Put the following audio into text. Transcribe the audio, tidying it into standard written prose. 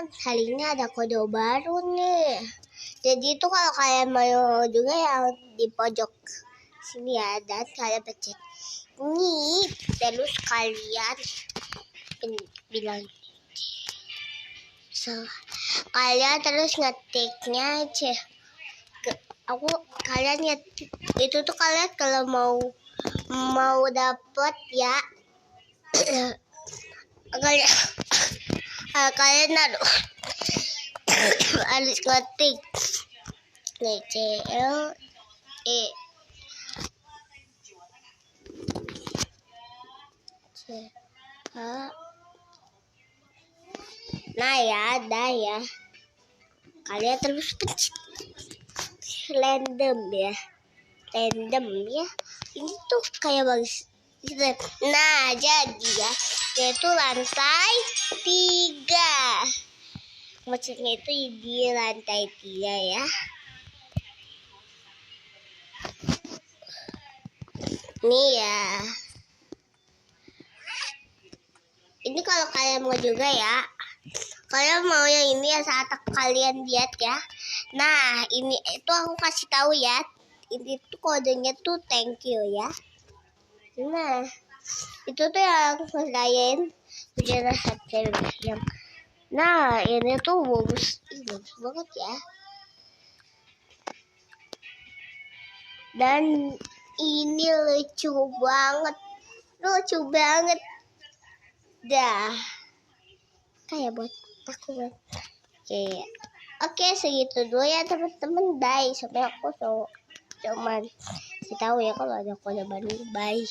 teman-teman, hari ini ada kode baru nih. Jadi itu kalau kalian mau juga yang di pojok sini ya, dan kalian pencet ini, terus kalian bilang kalian terus ngetiknya aja. Kalian ngetik itu tuh kalian kalau mau dapet ya. kalian harus ngetik CLE nah ya, ada ya. Kalian terus pencet random ya. Ini tuh kayak bagus. Nah, jadi ya, itu lantai 3. Maksudnya itu di lantai 3 ya. Nih ya. Ini kalau kalian mau juga ya. Kalian mau yang ini ya, saat kalian lihat ya. Nah, ini itu aku kasih tahu ya. Ini tuh kodenya tuh thank you ya. Nah, itu tuh yang ngerayain ujian hasil yang. Nah, ini tuh bagus banget ya. Dan ini lucu banget dah. Kayak buat aku banget. Oke, segitu dulu ya teman-teman. Bye. Sampai aku cuman kasih tahu ya kalau ada kode baru. Bye.